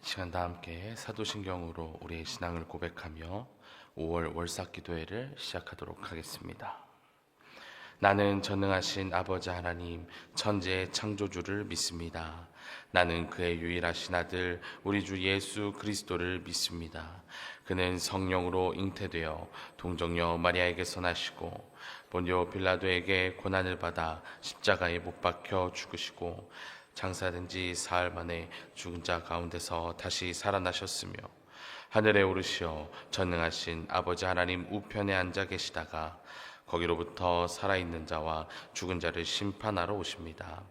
시간 다 함께 사도신경으로 우리의 신앙을 고백하며 5월 월삭기도회를 시작하도록 하겠습니다. 나는 전능하신 아버지 하나님 천지의 창조주를 믿습니다. 나는 그의 유일하신 아들 우리 주 예수 그리스도를 믿습니다. 그는 성령으로 잉태되어 동정녀 마리아에게서 나시고 본디오 빌라도에게 고난을 받아 십자가에 못 박혀 죽으시고 장사된 지 사흘 만에 죽은 자 가운데서 다시 살아나셨으며 하늘에 오르시어 전능하신 아버지 하나님 우편에 앉아 계시다가 거기로부터 살아있는 자와 죽은 자를 심판하러 오십니다.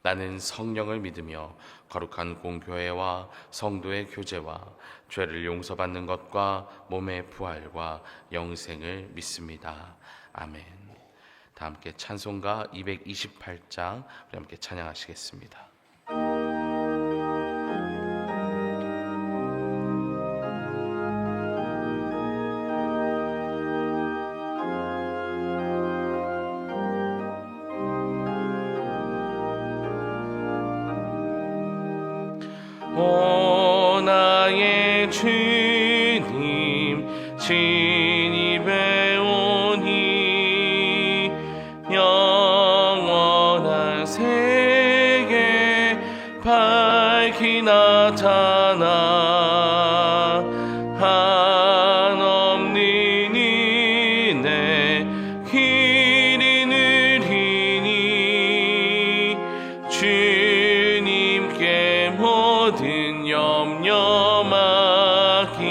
나는 성령을 믿으며 거룩한 공교회와 성도의 교제와 죄를 용서받는 것과 몸의 부활과 영생을 믿습니다. 아멘. 다 함께 찬송가 228장 우리 함께 찬양하시겠습니다. 오 나의 주님 친히 배우니 영원한 세계 밝히 나타나 한없는 이내 길이 느리니 주님께 모든 염려 맡기리.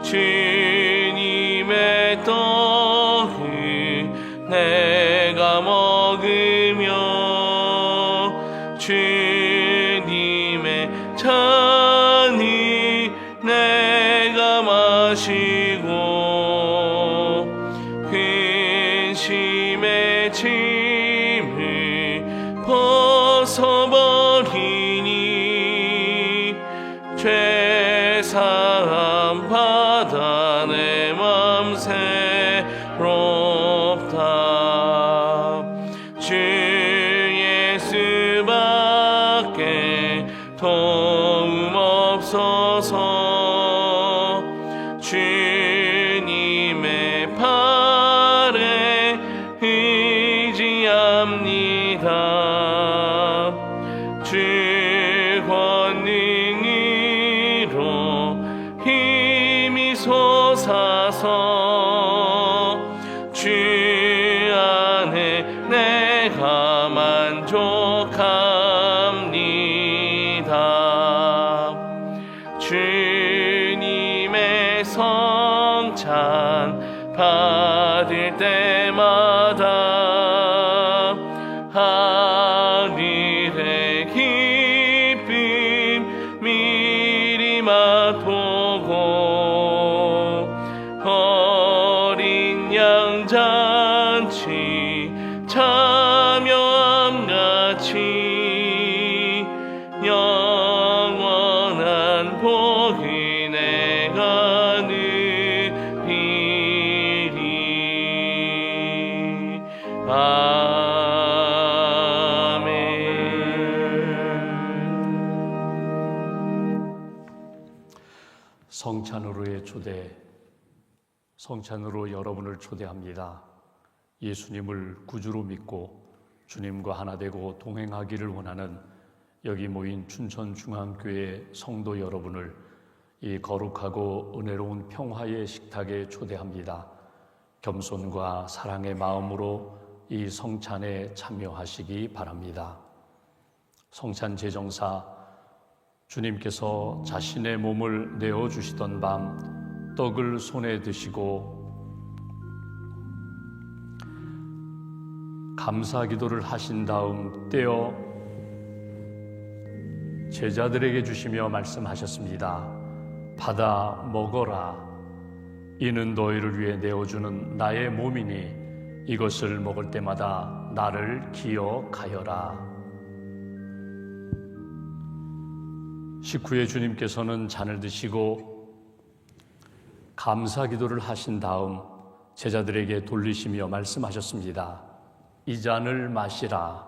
주님의 떡을 내가 먹으며 주님의 잔을 내가 마시고 근심의 짐을 벗어버리니 죄사함 받아 내 맘 새롭다. 주 예수밖에 도움 없어서 주님의 팔에 의지합니다. 주 권능으로 힘이 솟아서 주 안에 내가 만족합니다. 주님의 성찬 받을 때마다 하늘의 기쁨 미리 맛보고 어린 양 잔치 참여함같이 영원한 복을 내가 누리리. 성찬으로의 초대, 성찬으로 여러분을 초대합니다. 예수님을 구주로 믿고 주님과 하나 되고 동행하기를 원하는 여기 모인 춘천중앙교회 성도 여러분을 이 거룩하고 은혜로운 평화의 식탁에 초대합니다. 겸손과 사랑의 마음으로 이 성찬에 참여하시기 바랍니다. 성찬 제정사 주님께서 자신의 몸을 내어주시던 밤 떡을 손에 드시고 감사 기도를 하신 다음 떼어 제자들에게 주시며 말씀하셨습니다. 받아 먹어라. 이는 너희를 위해 내어주는 나의 몸이니 이것을 먹을 때마다 나를 기억하여라. 식후에 주님께서는 잔을 드시고 감사 기도를 하신 다음 제자들에게 돌리시며 말씀하셨습니다. 이 잔을 마시라.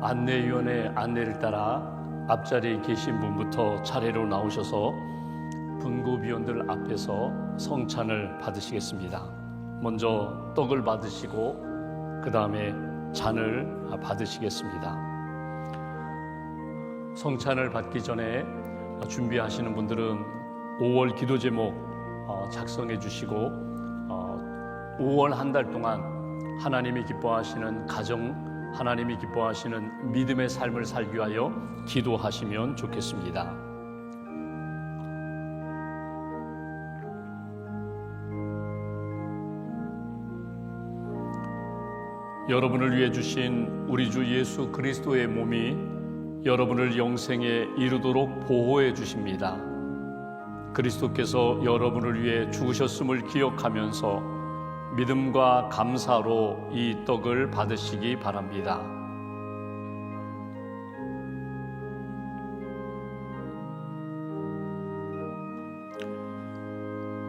안내위원의 안내를 따라 앞자리에 계신 분부터 차례로 나오셔서 분구위원들 앞에서 성찬을 받으시겠습니다. 먼저 떡을 받으시고 그 다음에 잔을 받으시겠습니다. 성찬을 받기 전에 준비하시는 분들은 5월 기도 제목 작성해 주시고 5월 한 달 동안 하나님이 기뻐하시는 가정, 하나님이 기뻐하시는 믿음의 삶을 살기 위하여 기도하시면 좋겠습니다. 여러분을 위해 주신 우리 주 예수 그리스도의 몸이 여러분을 영생에 이르도록 보호해 주십니다. 그리스도께서 여러분을 위해 죽으셨음을 기억하면서 믿음과 감사로 이 떡을 받으시기 바랍니다.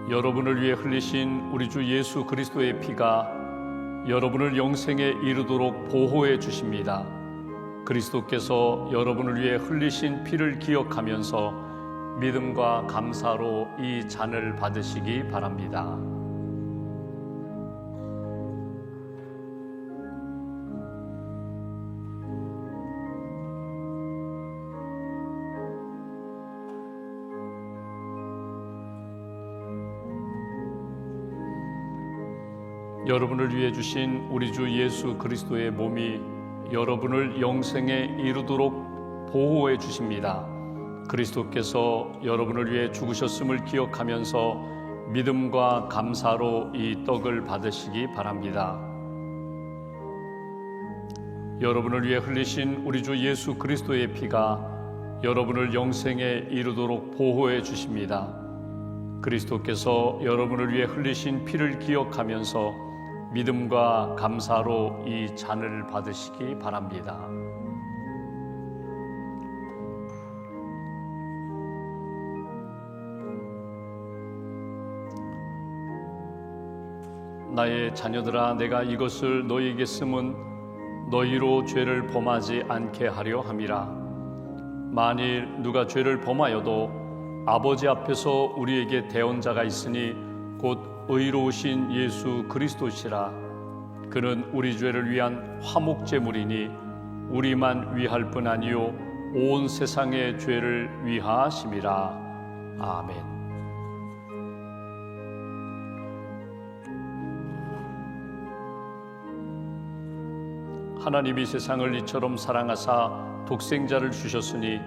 여러분을 위해 흘리신 우리 주 예수 그리스도의 피가 여러분을 영생에 이르도록 보호해 주십니다. 그리스도께서 여러분을 위해 흘리신 피를 기억하면서 믿음과 감사로 이 잔을 받으시기 바랍니다. 여러분을 위해 주신 우리 주 예수 그리스도의 몸이 여러분을 영생에 이르도록 보호해 주십니다. 그리스도께서 여러분을 위해 죽으셨음을 기억하면서 믿음과 감사로 이 떡을 받으시기 바랍니다. 여러분을 위해 흘리신 우리 주 예수 그리스도의 피가 여러분을 영생에 이르도록 보호해 주십니다. 그리스도께서 여러분을 위해 흘리신 피를 기억하면서 믿음과 감사로 이 잔을 받으시기 바랍니다. 나의 자녀들아, 내가 이것을 너희에게 쓰면 너희로 죄를 범하지 않게 하려 함이라. 만일 누가 죄를 범하여도 아버지 앞에서 우리에게 대언자가 있으니 곧 의로우신 예수 그리스도시라. 그는 우리 죄를 위한 화목제물이니 우리만 위할 뿐 아니요 온 세상의 죄를 위하심이라. 아멘. 하나님이 세상을 이처럼 사랑하사 독생자를 주셨으니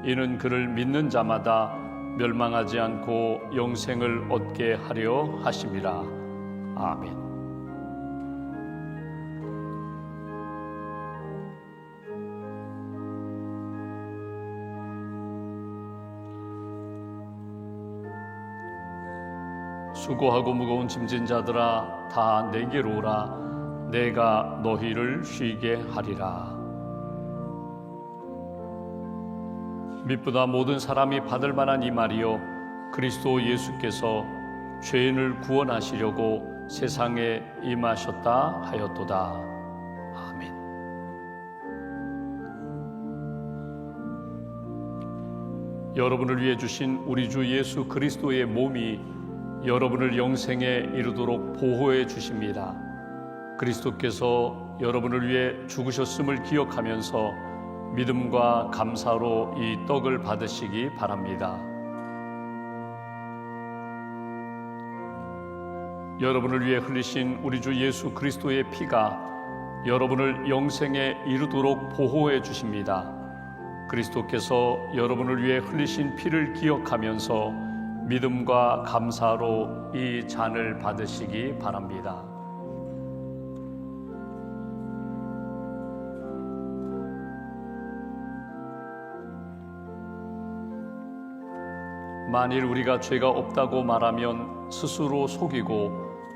이는 그를 믿는 자마다 멸망하지 않고 영생을 얻게 하려 하심이라. 아멘. 수고하고 무거운 짐진 자들아, 다 내게로 오라. 내가 너희를 쉬게 하리라. 믿보다 모든 사람이 받을 만한 이 말이요, 그리스도 예수께서 죄인을 구원하시려고 세상에 임하셨다 하였도다. 아멘. 여러분을 위해 주신 우리 주 예수 그리스도의 몸이 여러분을 영생에 이르도록 보호해 주십니다. 그리스도께서 여러분을 위해 죽으셨음을 기억하면서 믿음과 감사로 이 떡을 받으시기 바랍니다. 여러분을 위해 흘리신 우리 주 예수 그리스도의 피가 여러분을 영생에 이르도록 보호해 주십니다. 그리스도께서 여러분을 위해 흘리신 피를 기억하면서 믿음과 감사로 이 잔을 받으시기 바랍니다. 만일 우리가 죄가 없다고 말하면 스스로 속이고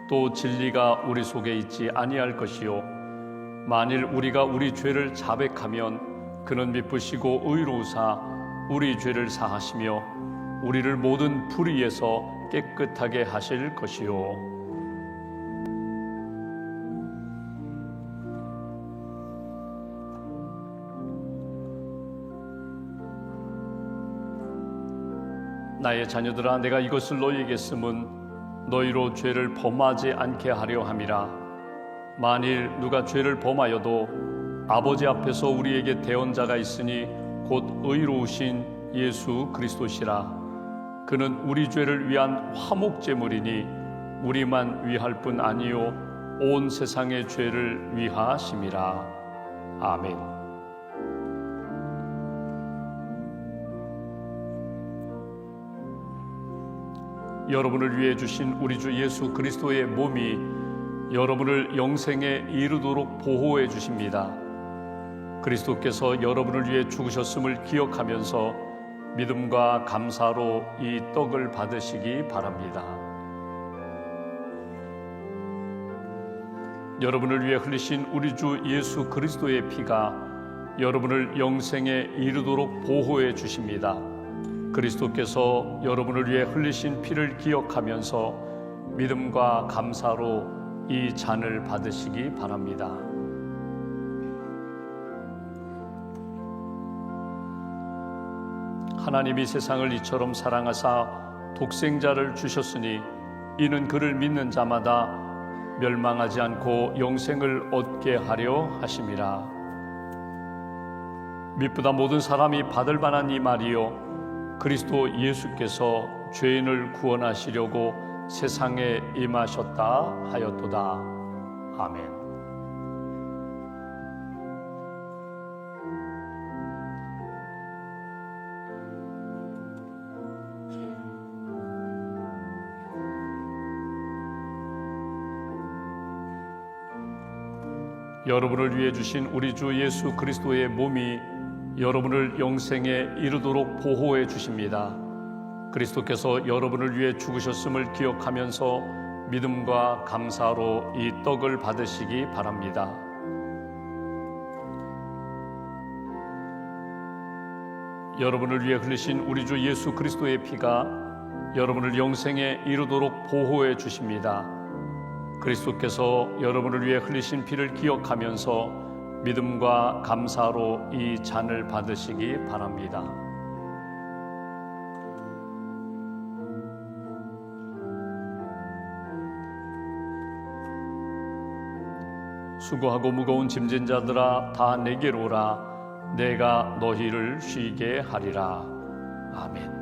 또 진리가 우리 속에 있지 아니할 것이요, 만일 우리가 우리 죄를 자백하면 그는 미쁘시고 의로우사 우리 죄를 사하시며 우리를 모든 불의에서 깨끗하게 하실 것이요. 나의 자녀들아, 내가 이것을 너희에게 쓰면 너희로 죄를 범하지 않게 하려 함이라. 만일 누가 죄를 범하여도 아버지 앞에서 우리에게 대언자가 있으니 곧 의로우신 예수 그리스도시라. 그는 우리 죄를 위한 화목제물이니 우리만 위할 뿐 아니요 온 세상의 죄를 위하심이라. 아멘. 여러분을 위해 주신 우리 주 예수 그리스도의 몸이 여러분을 영생에 이르도록 보호해 주십니다. 그리스도께서 여러분을 위해 죽으셨음을 기억하면서 믿음과 감사로 이 떡을 받으시기 바랍니다. 여러분을 위해 흘리신 우리 주 예수 그리스도의 피가 여러분을 영생에 이르도록 보호해 주십니다. 그리스도께서 여러분을 위해 흘리신 피를 기억하면서 믿음과 감사로 이 잔을 받으시기 바랍니다. 하나님이 세상을 이처럼 사랑하사 독생자를 주셨으니 이는 그를 믿는 자마다 멸망하지 않고 영생을 얻게 하려 하심이라. 미쁘다 모든 사람이 받을 만한 이 말이요 그리스도 예수께서 죄인을 구원하시려고 세상에 임하셨다 하였도다. 아멘. 여러분을 위해 주신 우리 주 예수 그리스도의 몸이 여러분을 영생에 이르도록 보호해 주십니다. 그리스도께서 여러분을 위해 죽으셨음을 기억하면서 믿음과 감사로 이 떡을 받으시기 바랍니다. 여러분을 위해 흘리신 우리 주 예수 그리스도의 피가 여러분을 영생에 이르도록 보호해 주십니다. 그리스도께서 여러분을 위해 흘리신 피를 기억하면서 믿음과 감사로 이 잔을 받으시기 바랍니다. 수고하고 무거운 짐진 자들아 다 내게로 오라. 내가 너희를 쉬게 하리라. 아멘.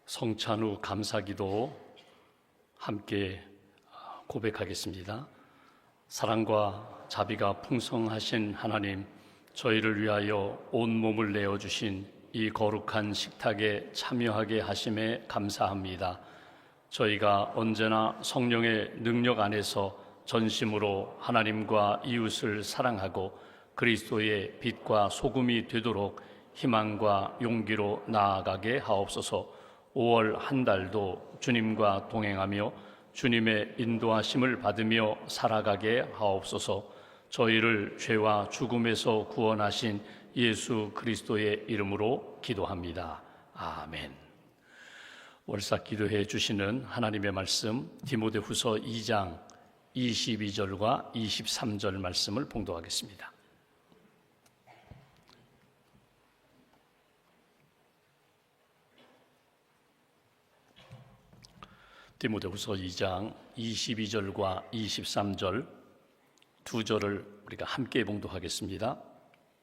성찬 후 감사기도 함께 고백하겠습니다. 사랑과 자비가 풍성하신 하나님, 저희를 위하여 온몸을 내어주신 이 거룩한 식탁에 참여하게 하심에 감사합니다. 저희가 언제나 성령의 능력 안에서 전심으로 하나님과 이웃을 사랑하고 그리스도의 빛과 소금이 되도록 희망과 용기로 나아가게 하옵소서. 5월 한 달도 주님과 동행하며 주님의 인도하심을 받으며 살아가게 하옵소서. 저희를 죄와 죽음에서 구원하신 예수 그리스도의 이름으로 기도합니다. 아멘. 월삭 기도해 주시는 하나님의 말씀 디모데후서 2장 22절과 23절 말씀을 봉독하겠습니다. 디모데후서 2장 22절과 23절 두 절을 우리가 함께 봉독하겠습니다.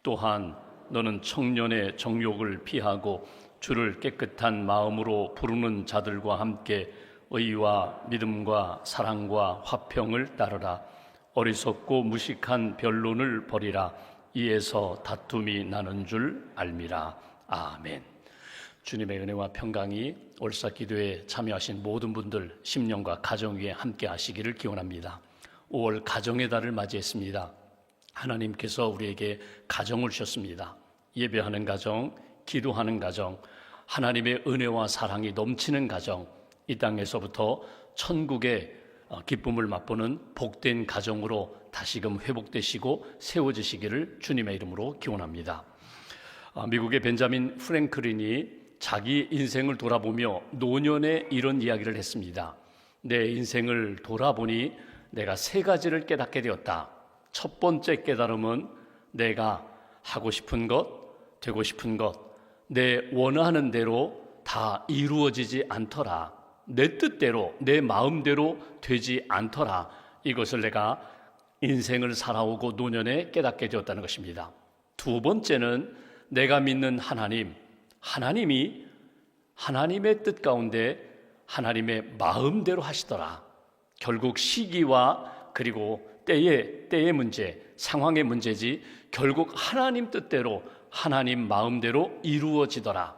또한 너는 청년의 정욕을 피하고 주를 깨끗한 마음으로 부르는 자들과 함께 의와 믿음과 사랑과 화평을 따르라. 어리석고 무식한 변론을 버리라. 이에서 다툼이 나는 줄 알미라. 아멘. 주님의 은혜와 평강이 올싹기도에 참여하신 모든 분들 심령과 가정 위에 함께 하시기를 기원합니다. 5월 가정의 달을 맞이했습니다. 하나님께서 우리에게 가정을 주셨습니다. 예배하는 가정, 기도하는 가정, 하나님의 은혜와 사랑이 넘치는 가정, 이 땅에서부터 천국의 기쁨을 맛보는 복된 가정으로 다시금 회복되시고 세워지시기를 주님의 이름으로 기원합니다. 미국의 벤자민 프랭클린이 자기 인생을 돌아보며 노년에 이런 이야기를 했습니다. 내 인생을 돌아보니 내가 세 가지를 깨닫게 되었다. 첫 번째 깨달음은 내가 하고 싶은 것, 되고 싶은 것, 내 원하는 대로 다 이루어지지 않더라. 내 뜻대로, 내 마음대로 되지 않더라. 이것을 내가 인생을 살아오고 노년에 깨닫게 되었다는 것입니다. 두 번째는 내가 믿는 하나님이 하나님의 뜻 가운데 하나님의 마음대로 하시더라. 결국 시기와 그리고 때의 문제, 상황의 문제지 결국 하나님 뜻대로 하나님 마음대로 이루어지더라.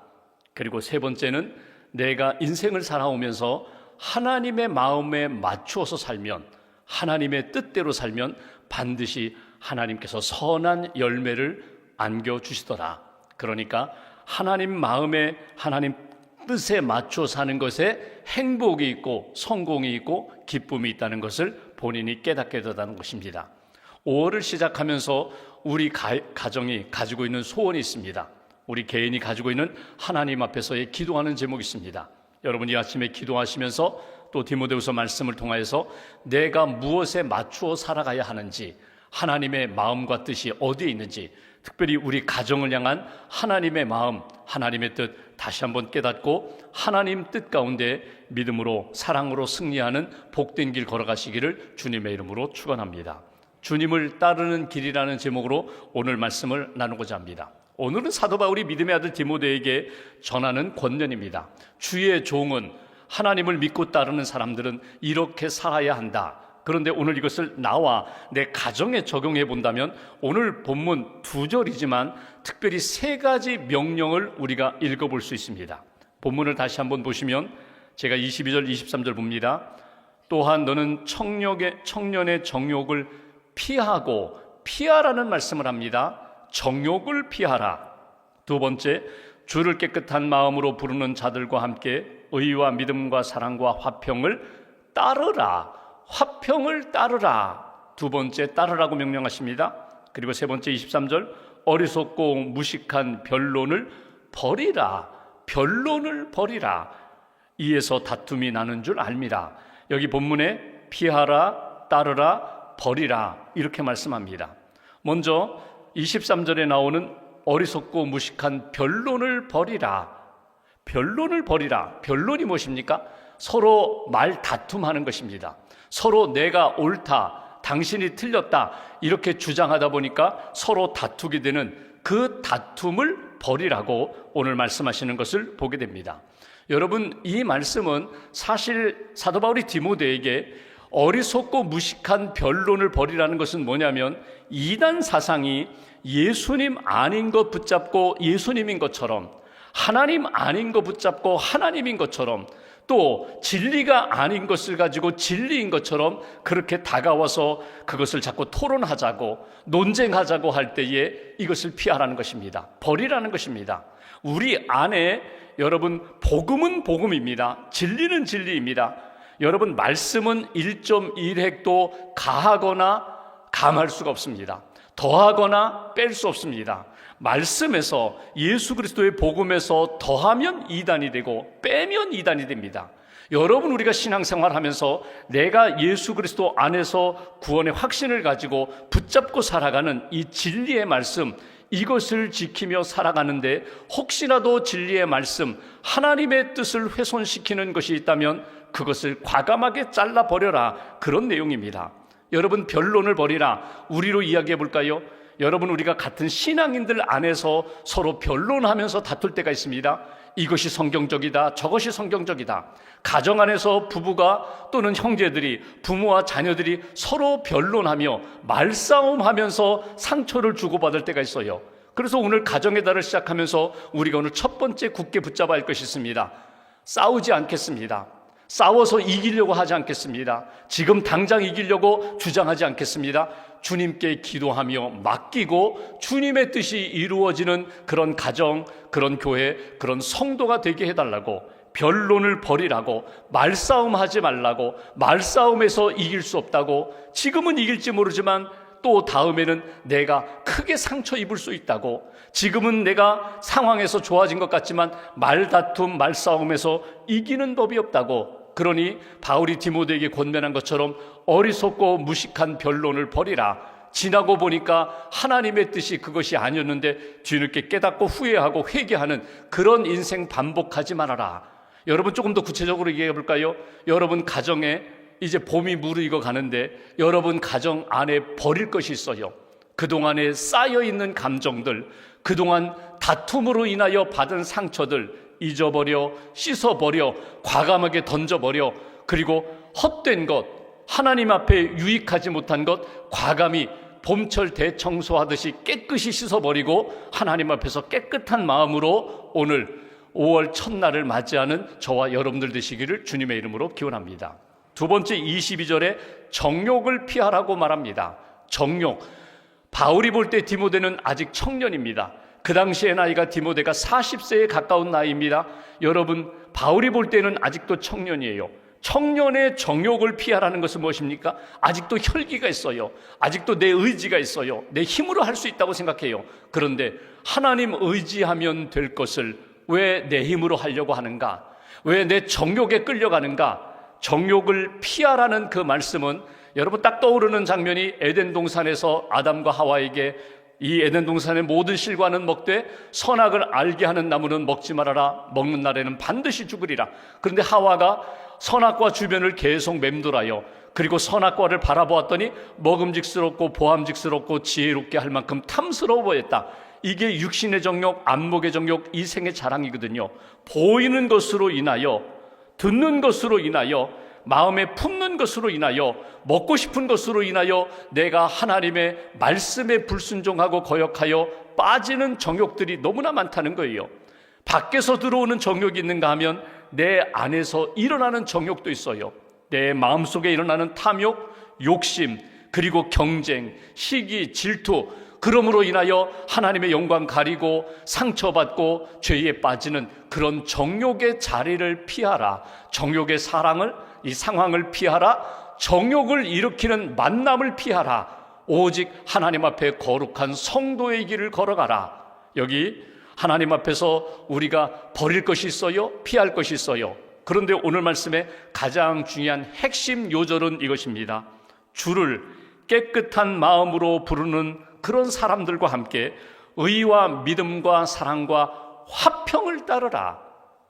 그리고 세 번째는 내가 인생을 살아오면서 하나님의 마음에 맞추어서 살면, 하나님의 뜻대로 살면 반드시 하나님께서 선한 열매를 안겨주시더라. 그러니까 하나님 마음에, 하나님 뜻에 맞춰 사는 것에 행복이 있고 성공이 있고 기쁨이 있다는 것을 본인이 깨닫게 되다는 것입니다. 5월을 시작하면서 우리 가정이 가지고 있는 소원이 있습니다. 우리 개인이 가지고 있는 하나님 앞에서의 기도하는 제목이 있습니다. 여러분이 아침에 기도하시면서 또 디모데후서 말씀을 통하여서 내가 무엇에 맞추어 살아가야 하는지, 하나님의 마음과 뜻이 어디에 있는지, 특별히 우리 가정을 향한 하나님의 마음, 하나님의 뜻 다시 한번 깨닫고 하나님 뜻 가운데 믿음으로 사랑으로 승리하는 복된 길 걸어가시기를 주님의 이름으로 축원합니다. 주님을 따르는 길이라는 제목으로 오늘 말씀을 나누고자 합니다. 오늘은 사도 바울이 믿음의 아들 디모데에게 전하는 권면입니다. 주의 종은, 하나님을 믿고 따르는 사람들은 이렇게 살아야 한다. 그런데 오늘 이것을 나와 내 가정에 적용해 본다면 오늘 본문 2절이지만 특별히 3가지 명령을 우리가 읽어볼 수 있습니다. 본문을 다시 한번 보시면 제가 22절, 23절 봅니다. 또한 너는 청년의 정욕을 피하라는 말씀을 합니다. 정욕을 피하라. 두 번째, 주를 깨끗한 마음으로 부르는 자들과 함께 의와 믿음과 사랑과 화평을 따르라. 화평을 따르라. 두 번째, 따르라고 명령하십니다. 그리고 세 번째 23절, 어리석고 무식한 변론을 버리라. 변론을 버리라. 이에서 다툼이 나는 줄 알미라. 여기 본문에 피하라, 따르라, 버리라 이렇게 말씀합니다. 먼저 23절에 나오는 어리석고 무식한 변론을 버리라. 변론을 버리라. 변론이 무엇입니까? 서로 말 다툼하는 것입니다. 서로 내가 옳다, 당신이 틀렸다 이렇게 주장하다 보니까 서로 다투게 되는 그 다툼을 버리라고 오늘 말씀하시는 것을 보게 됩니다. 여러분, 이 말씀은 사실 사도 바울이 디모데에게 어리석고 무식한 변론을 버리라는 것은 뭐냐면 이단 사상이 예수님 아닌 것 붙잡고 예수님인 것처럼, 하나님 아닌 것 붙잡고 하나님인 것처럼, 또 진리가 아닌 것을 가지고 진리인 것처럼 그렇게 다가와서 그것을 자꾸 토론하자고 논쟁하자고 할 때에 이것을 피하라는 것입니다. 버리라는 것입니다. 우리 안에 여러분 복음은 복음입니다. 진리는 진리입니다. 여러분 말씀은 1.1획도 가하거나 감할 수가 없습니다. 더하거나 뺄 수 없습니다. 말씀에서 예수 그리스도의 복음에서 더하면 이단이 되고 빼면 이단이 됩니다. 여러분, 우리가 신앙생활 하면서 내가 예수 그리스도 안에서 구원의 확신을 가지고 붙잡고 살아가는 이 진리의 말씀, 이것을 지키며 살아가는데 혹시라도 진리의 말씀, 하나님의 뜻을 훼손시키는 것이 있다면 그것을 과감하게 잘라버려라, 그런 내용입니다. 여러분, 변론을 버리라. 우리로 이야기해 볼까요? 여러분, 우리가 같은 신앙인들 안에서 서로 변론하면서 다툴 때가 있습니다. 이것이 성경적이다, 저것이 성경적이다. 가정 안에서 부부가 또는 형제들이, 부모와 자녀들이 서로 변론하며 말싸움하면서 상처를 주고받을 때가 있어요. 그래서 오늘 가정의 달을 시작하면서 우리가 오늘 첫 번째 굳게 붙잡아야 할 것이 있습니다. 싸우지 않겠습니다. 싸워서 이기려고 하지 않겠습니다. 지금 당장 이기려고 주장하지 않겠습니다. 주님께 기도하며 맡기고 주님의 뜻이 이루어지는 그런 가정, 그런 교회, 그런 성도가 되게 해달라고, 변론을 버리라고, 말싸움하지 말라고, 말싸움에서 이길 수 없다고, 지금은 이길지 모르지만 또 다음에는 내가 크게 상처 입을 수 있다고, 지금은 내가 상황에서 좋아진 것 같지만 말다툼, 말싸움에서 이기는 법이 없다고. 그러니 바울이 디모데에게 권면한 것처럼 어리석고 무식한 변론을 버리라. 지나고 보니까 하나님의 뜻이 그것이 아니었는데 뒤늦게 깨닫고 후회하고 회개하는 그런 인생 반복하지 말아라. 여러분, 조금 더 구체적으로 얘기해 볼까요? 여러분 가정에 이제 봄이 무르익어 가는데 여러분 가정 안에 버릴 것이 있어요. 그동안에 쌓여있는 감정들, 그동안 다툼으로 인하여 받은 상처들 잊어버려, 씻어버려, 과감하게 던져버려. 그리고 헛된 것, 하나님 앞에 유익하지 못한 것 과감히 봄철 대청소하듯이 깨끗이 씻어버리고 하나님 앞에서 깨끗한 마음으로 오늘 5월 첫날을 맞이하는 저와 여러분들 되시기를 주님의 이름으로 기원합니다. 두 번째, 22절에 정욕을 피하라고 말합니다. 정욕. 바울이 볼 때 디모데는 아직 청년입니다. 그 당시의 나이가 디모데가 40세에 가까운 나이입니다. 여러분, 바울이 볼 때는 아직도 청년이에요. 청년의 정욕을 피하라는 것은 무엇입니까? 아직도 혈기가 있어요. 아직도 내 의지가 있어요. 내 힘으로 할 수 있다고 생각해요. 그런데 하나님 의지하면 될 것을 왜 내 힘으로 하려고 하는가? 왜 내 정욕에 끌려가는가? 정욕을 피하라는 그 말씀은 여러분 딱 떠오르는 장면이 에덴 동산에서 아담과 하와에게 이 에덴 동산의 모든 실과는 먹되 선악을 알게 하는 나무는 먹지 말아라. 먹는 날에는 반드시 죽으리라. 그런데 하와가 선악과 주변을 계속 맴돌아요. 그리고 선악과를 바라보았더니 먹음직스럽고 보암직스럽고 지혜롭게 할 만큼 탐스러워 보였다. 이게 육신의 정욕, 안목의 정욕, 이생의 자랑이거든요. 보이는 것으로 인하여, 듣는 것으로 인하여, 마음에 품는 것으로 인하여, 먹고 싶은 것으로 인하여 내가 하나님의 말씀에 불순종하고 거역하여 빠지는 정욕들이 너무나 많다는 거예요. 밖에서 들어오는 정욕이 있는가 하면 내 안에서 일어나는 정욕도 있어요. 내 마음속에 일어나는 탐욕, 욕심, 그리고 경쟁, 시기, 질투, 그러므로 인하여 하나님의 영광 가리고 상처받고 죄에 빠지는 그런 정욕의 자리를 피하라. 정욕의 사랑을, 이 상황을 피하라. 정욕을 일으키는 만남을 피하라. 오직 하나님 앞에 거룩한 성도의 길을 걸어가라. 여기 하나님 앞에서 우리가 버릴 것이 있어요, 피할 것이 있어요. 그런데 오늘 말씀의 가장 중요한 핵심 요절은 이것입니다. 주를 깨끗한 마음으로 부르는 그런 사람들과 함께 의와 믿음과 사랑과 화평을 따르라.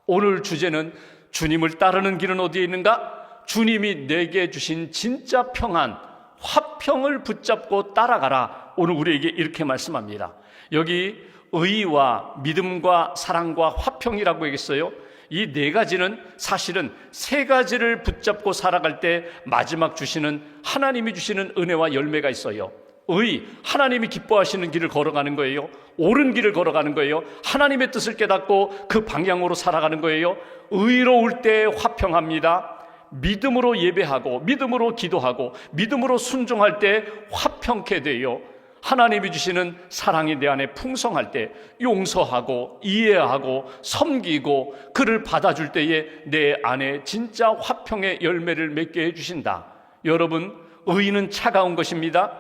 오늘 주제는 주님을 따르는 길은 어디에 있는가? 주님이 내게 주신 진짜 평안, 화평을 붙잡고 따라가라. 오늘 우리에게 이렇게 말씀합니다. 여기 의와 믿음과 사랑과 화평이라고 얘기했어요. 이 네 가지는 사실은 세 가지를 붙잡고 살아갈 때 마지막 주시는 하나님이 주시는 은혜와 열매가 있어요. 의, 하나님이 기뻐하시는 길을 걸어가는 거예요. 옳은 길을 걸어가는 거예요. 하나님의 뜻을 깨닫고 그 방향으로 살아가는 거예요. 의로울 때 화평합니다. 믿음으로 예배하고 믿음으로 기도하고 믿음으로 순종할 때 화평케 돼요. 하나님이 주시는 사랑이 내 안에 풍성할 때 용서하고 이해하고 섬기고 그를 받아줄 때에 내 안에 진짜 화평의 열매를 맺게 해주신다. 여러분, 의는 차가운 것입니다.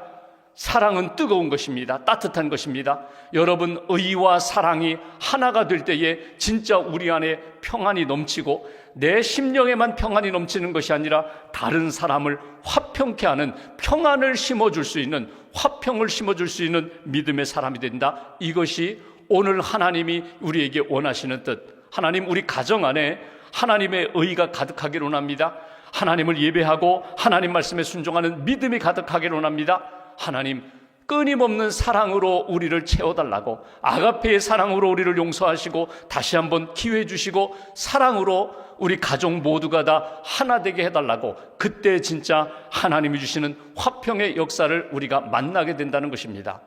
사랑은 뜨거운 것입니다. 따뜻한 것입니다. 여러분, 의와 사랑이 하나가 될 때에 진짜 우리 안에 평안이 넘치고 내 심령에만 평안이 넘치는 것이 아니라 다른 사람을 화평케 하는 평안을 심어줄 수 있는, 화평을 심어줄 수 있는 믿음의 사람이 된다. 이것이 오늘 하나님이 우리에게 원하시는 뜻. 하나님, 우리 가정 안에 하나님의 의가 가득하기를 원합니다. 하나님을 예배하고 하나님 말씀에 순종하는 믿음이 가득하기를 원합니다. 하나님, 끊임없는 사랑으로 우리를 채워달라고, 아가페의 사랑으로 우리를 용서하시고 다시 한번 기회 주시고 사랑으로 우리 가족 모두가 다 하나 되게 해달라고, 그때 진짜 하나님이 주시는 화평의 역사를 우리가 만나게 된다는 것입니다.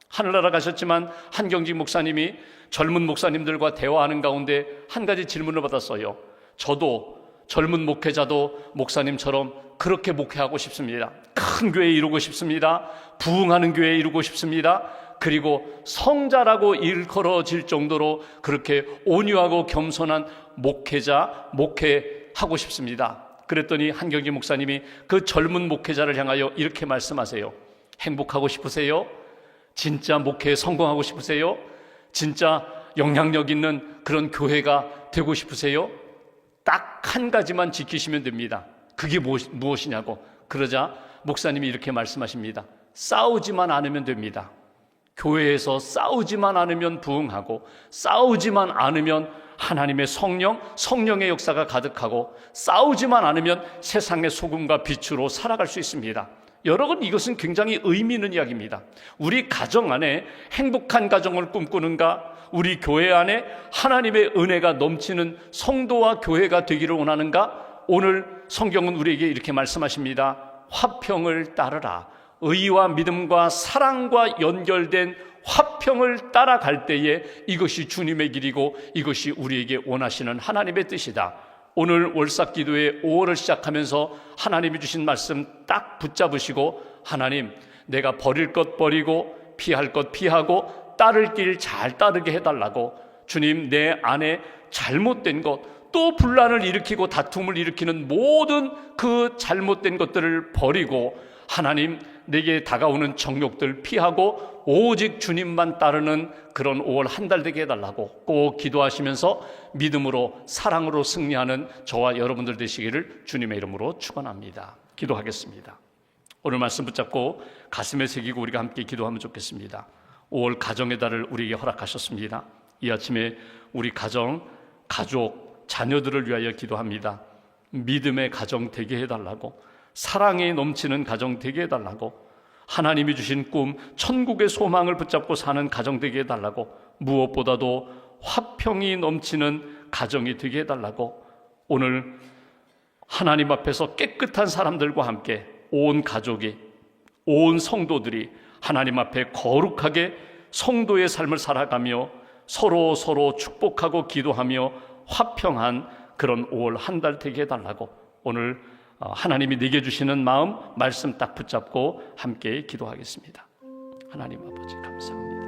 하늘나라 가셨지만 한경직 목사님이 젊은 목사님들과 대화하는 가운데 한 가지 질문을 받았어요. 저도 젊은 목회자도 목사님처럼 그렇게 목회하고 싶습니다. 큰 교회 이루고 싶습니다. 부흥하는 교회 이루고 싶습니다. 그리고 성자라고 일컬어질 정도로 그렇게 온유하고 겸손한 목회자, 목회하고 싶습니다. 그랬더니 한경기 목사님이 그 젊은 목회자를 향하여 이렇게 말씀하세요. 행복하고 싶으세요? 진짜 목회에 성공하고 싶으세요? 진짜 영향력 있는 그런 교회가 되고 싶으세요? 딱 한 가지만 지키시면 됩니다. 그게 무엇이냐고. 그러자 목사님이 이렇게 말씀하십니다. 싸우지만 않으면 됩니다. 교회에서 싸우지만 않으면 부흥하고, 싸우지만 않으면 하나님의 성령의 역사가 가득하고, 싸우지만 않으면 세상의 소금과 빛으로 살아갈 수 있습니다. 여러분, 이것은 굉장히 의미 있는 이야기입니다. 우리 가정 안에 행복한 가정을 꿈꾸는가? 우리 교회 안에 하나님의 은혜가 넘치는 성도와 교회가 되기를 원하는가? 오늘 성경은 우리에게 이렇게 말씀하십니다. 화평을 따르라. 의와 믿음과 사랑과 연결된 화평을 따라갈 때에 이것이 주님의 길이고 이것이 우리에게 원하시는 하나님의 뜻이다. 오늘 월삭기도회 5월을 시작하면서 하나님이 주신 말씀 딱 붙잡으시고, 하나님, 내가 버릴 것 버리고 피할 것 피하고 따를 길 잘 따르게 해달라고, 주님, 내 안에 잘못된 것, 또 분란을 일으키고 다툼을 일으키는 모든 그 잘못된 것들을 버리고 하나님, 내게 다가오는 정욕들 피하고 오직 주님만 따르는 그런 5월 한 달 되게 해달라고 꼭 기도하시면서 믿음으로 사랑으로 승리하는 저와 여러분들 되시기를 주님의 이름으로 축원합니다. 기도하겠습니다. 오늘 말씀 붙잡고 가슴에 새기고 우리가 함께 기도하면 좋겠습니다. 5월 가정의 달을 우리에게 허락하셨습니다. 이 아침에 우리 가정, 가족, 자녀들을 위하여 기도합니다. 믿음의 가정 되게 해달라고, 사랑이 넘치는 가정 되게 해달라고, 하나님이 주신 꿈, 천국의 소망을 붙잡고 사는 가정 되게 해달라고, 무엇보다도 화평이 넘치는 가정이 되게 해달라고, 오늘 하나님 앞에서 깨끗한 사람들과 함께 온 가족이, 온 성도들이 하나님 앞에 거룩하게 성도의 삶을 살아가며 서로 축복하고 기도하며 화평한 그런 5월 한 달 되게 해달라고, 오늘 하나님이 내게 주시는 마음, 말씀 딱 붙잡고 함께 기도하겠습니다. 하나님 아버지, 감사합니다.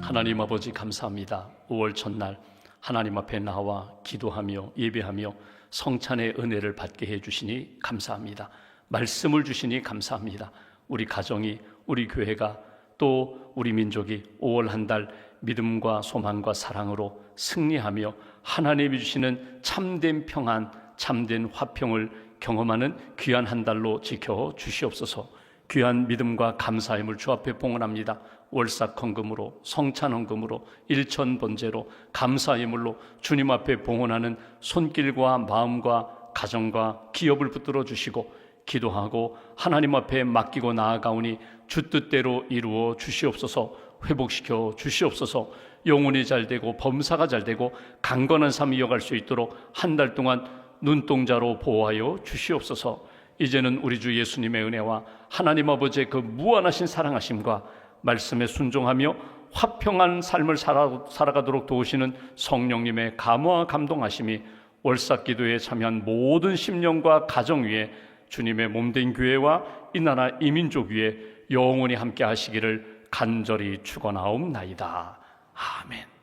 하나님 아버지, 감사합니다. 5월 첫날 하나님 앞에 나와 기도하며 예배하며 성찬의 은혜를 받게 해주시니 감사합니다. 말씀을 주시니 감사합니다. 우리 가정이, 우리 교회가, 또 우리 민족이 5월 한 달 믿음과 소망과 사랑으로 승리하며 하나님이 주시는 참된 평안, 참된 화평을 경험하는 귀한 한 달로 지켜 주시옵소서. 귀한 믿음과 감사함을 주 앞에 봉헌합니다. 월삭 헌금으로, 성찬 헌금으로, 일천 번제로, 감사 예물로 주님 앞에 봉헌하는 손길과 마음과 가정과 기업을 붙들어 주시고 기도하고 하나님 앞에 맡기고 나아가오니 주 뜻대로 이루어 주시옵소서. 회복시켜 주시옵소서. 영혼이 잘되고 범사가 잘되고 강건한 삶 이어갈 수 있도록 한 달 동안 눈동자로 보호하여 주시옵소서. 이제는 우리 주 예수님의 은혜와 하나님 아버지의 그 무한하신 사랑하심과 말씀에 순종하며 화평한 삶을 살아가도록 도우시는 성령님의 감화와 감동하심이 월삭기도에 참여한 모든 심령과 가정 위에 주님의 몸된 교회와 이 나라 이민족 위에 영원히 함께 하시기를 간절히 축원하옵나이다. 아멘.